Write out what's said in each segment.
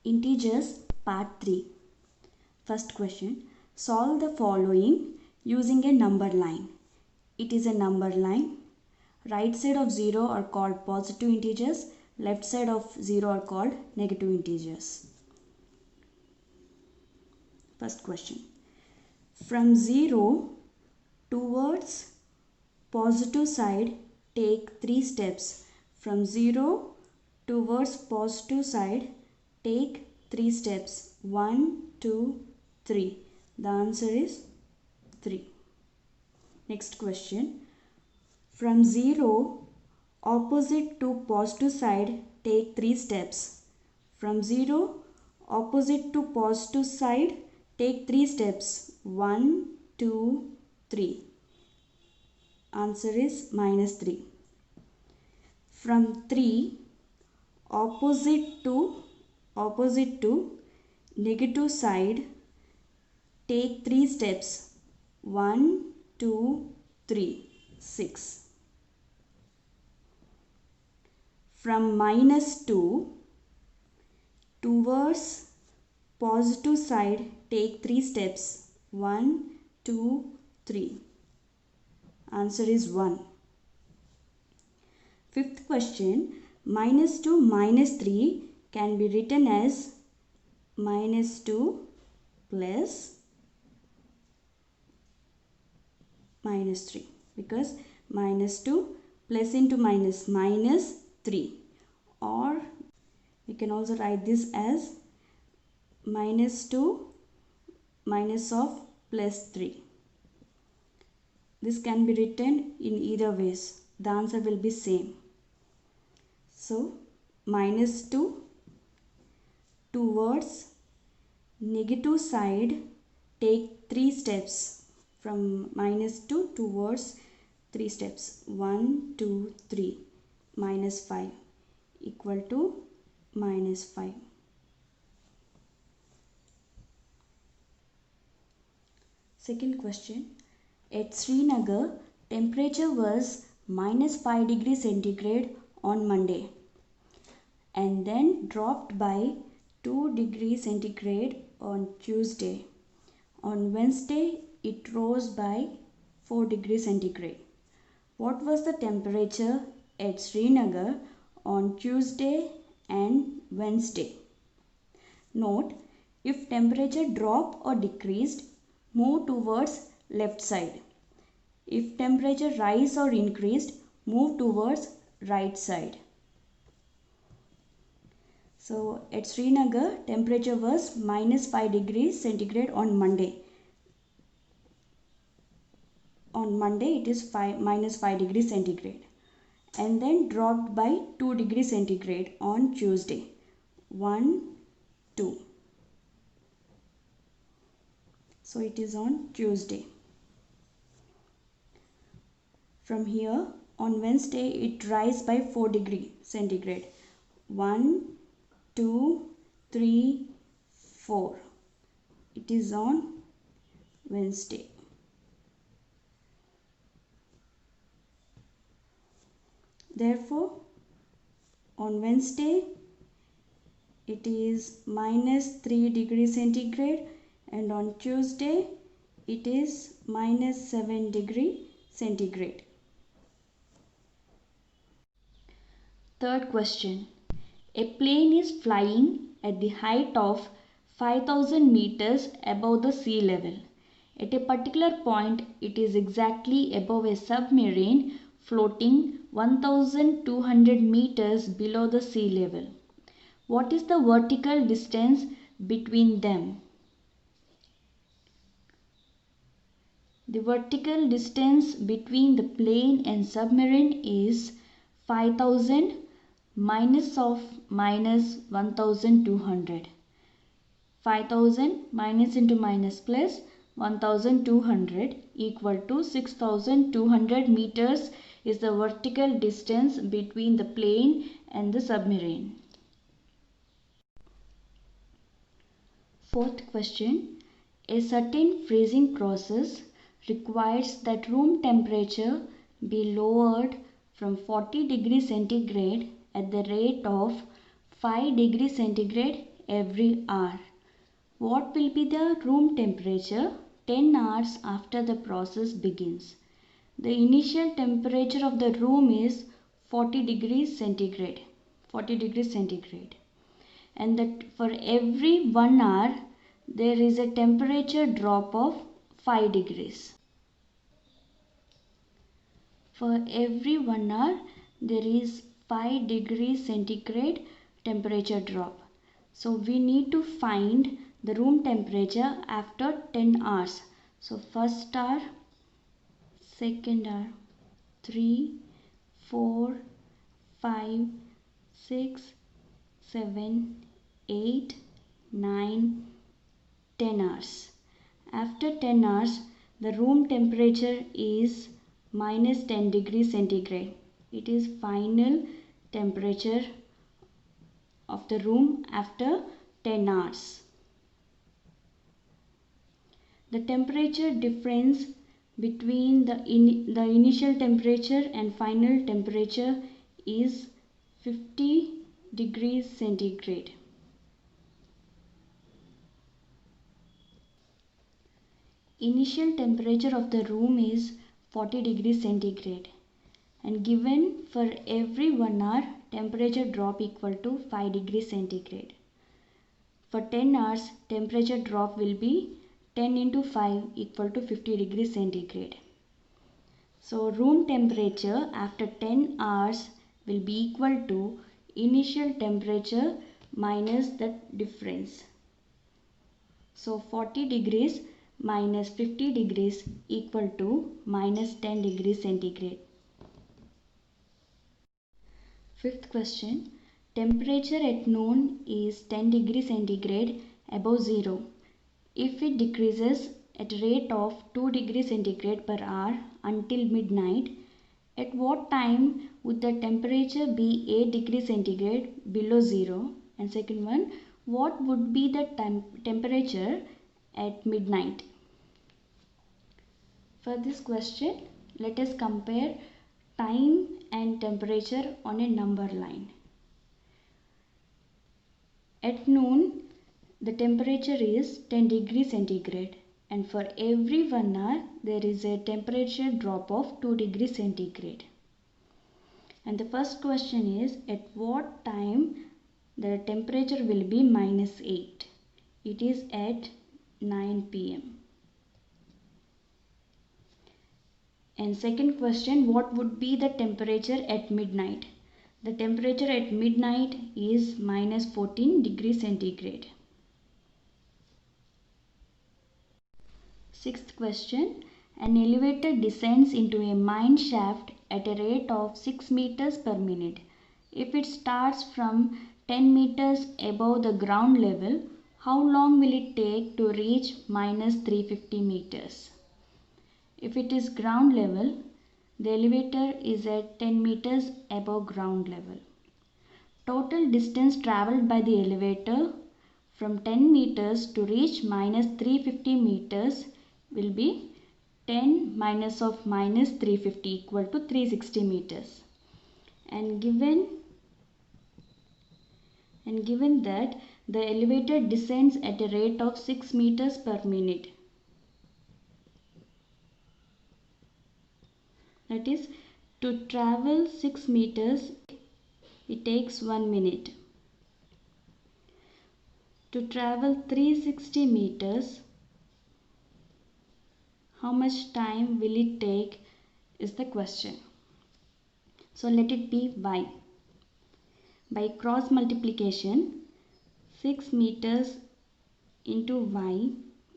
Integers part 3. First question. Solve the following using a number line. It is a number line. Right side of 0 are called positive integers. Left side of 0 are called negative integers. First question. From 0 towards positive side, take 3 steps. From 0 towards positive side, take 3 steps. 1, 2, 3. The answer is 3. Next question. From 0 opposite to positive side, take 3 steps. From 0 opposite to positive side, take 3 steps. 1, 2, 3. Answer is -3. From 3 opposite to negative side, take 3 steps. 1, 2, 3, 6. From -2 towards positive side, take 3 steps. 1, 2, 3. Answer is 1. Fifth question. -2 -3 can be written as -2 plus -3, because -2 plus into -3, or we can also write this as -2 minus of +3. This can be written in either ways. The answer will be same. So -2 towards negative side, take 3 steps. From -2 towards 3 steps. 1, 2, 3. -5 equal to -5. Second question. At Srinagar, temperature was -5 degrees centigrade on Monday and then dropped by 2 degrees centigrade on Tuesday. On Wednesday, it rose by 4 degrees centigrade. What was the temperature at Srinagar on Tuesday and Wednesday? Note, if temperature dropped or decreased, move towards left side. If temperature rise or increased, move towards right side. So at Srinagar, temperature was -5 degrees centigrade on Monday. On Monday, it is -5 degrees centigrade, and then dropped by 2 degrees centigrade on Tuesday. 1, 2. So it is on Tuesday. From here, on Wednesday, it rise by 4 degrees centigrade. 1, 2, 3, 4. It is on Wednesday. Therefore, on Wednesday, it is -3 degrees centigrade, and on Tuesday, it is -7 degrees centigrade. Third question. A plane is flying at the height of 5,000 meters above the sea level. At a particular point, it is exactly above a submarine floating 1,200 meters below the sea level. What is the vertical distance between them? The vertical distance between the plane and submarine is 5,000 minus 1,200. 5,000 minus into minus plus 1,200 equal to 6,200 meters is the vertical distance between the plane and the submarine. Fourth question. A certain freezing process requires that room temperature be lowered from 40 degrees centigrade at the rate of 5 degrees centigrade every hour. What will be the room temperature 10 hours after the process begins? The initial temperature of the room is 40 degrees centigrade. 40 degrees centigrade. And that for every 1 hour there is a temperature drop of 5 degrees. For every 1 hour there is 5 degrees centigrade temperature drop. So we need to find the room temperature after 10 hours. So first hour, second hour, 3, 4, 5, 6, 7, 8, 9, 10 hours. After 10 hours, the room temperature is minus 10 degrees centigrade. It is final temperature of the room after 10 hours. The temperature difference between the initial temperature and final temperature is 50 degrees centigrade. Initial temperature of the room is 40 degrees centigrade, and given for every 1 hour temperature drop equal to 5 degrees centigrade. For 10 hours temperature drop will be 10 into 5 equal to 50 degrees centigrade. So room temperature after 10 hours will be equal to initial temperature minus the difference. So 40 degrees minus 50 degrees equal to minus 10 degrees centigrade. Fifth question. Temperature at noon is 10 degrees centigrade above zero. If it decreases at a rate of 2 degrees centigrade per hour until midnight, at what time would the temperature be 8 degrees centigrade below zero? And second one, what would be the temperature at midnight? For this question, let us compare time and temperature on a number line. At noon, the temperature is 10 degrees centigrade, and for every 1 hour there is a temperature drop of 2 degrees centigrade. And the first question is, at what time the temperature will be minus 8? It is at 9 p.m. And second question, what would be the temperature at midnight? The temperature at midnight is minus 14 degrees centigrade. Sixth question, an elevator descends into a mine shaft at a rate of 6 meters per minute. If it starts from 10 meters above the ground level, how long will it take to reach minus 350 meters? If it is ground level, the elevator is at 10 meters above ground level. Total distance traveled by the elevator from 10 meters to reach minus 350 meters will be 10 minus of minus 350 equal to 360 meters. And given that the elevator descends at a rate of 6 meters per minute. That is, to travel 6 meters, it takes 1 minute. To travel 360 meters, how much time will it take is the question. So let it be y. By cross multiplication, 6 meters into y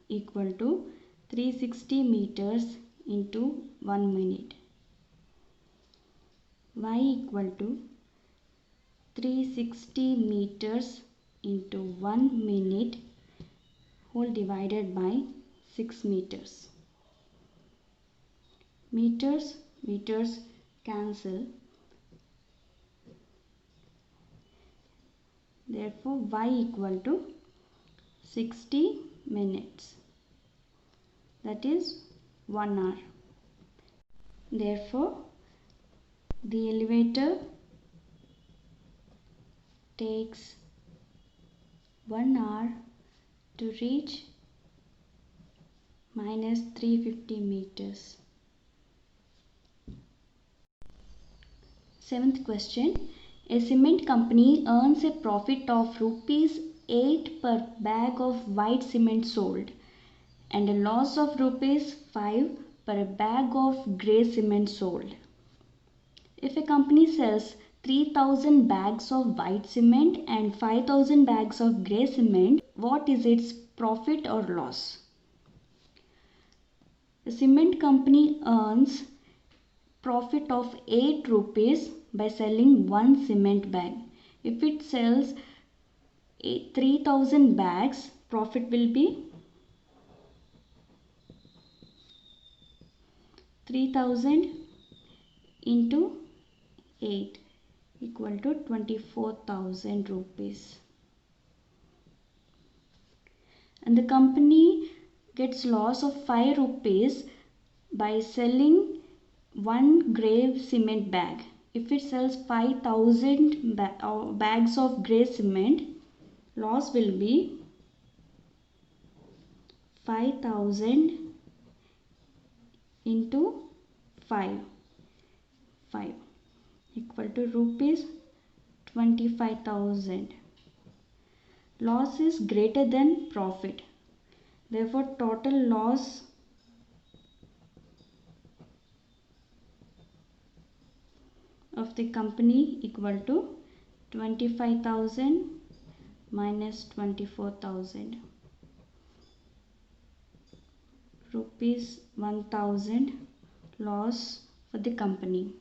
equal to 360 meters into 1 minute. Y equal to 360 meters into 1 minute whole divided by 6 meters. Meters cancel. Therefore, y equal to 60 minutes. That is 1 hour. Therefore, the elevator takes 1 hour to reach minus 350 meters. Seventh question. A cement company earns a profit of rupees 8 per bag of white cement sold and a loss of rupees 5 per bag of grey cement sold. If a company sells 3000 bags of white cement and 5000 bags of grey cement, what is its profit or loss? The cement company earns profit of 8 rupees by selling one cement bag. If it sells 3000 bags, profit will be 3000 into 8 equal to 24,000 rupees. And the company gets loss of 5 rupees by selling one grey cement bag. If it sells 5000 bags of grey cement, loss will be 5000 into 5 equal to rupees 25,000. Loss is greater than profit. Therefore, total loss of the company equal to 25,000 minus 24,000. Rupees 1,000 loss for the company.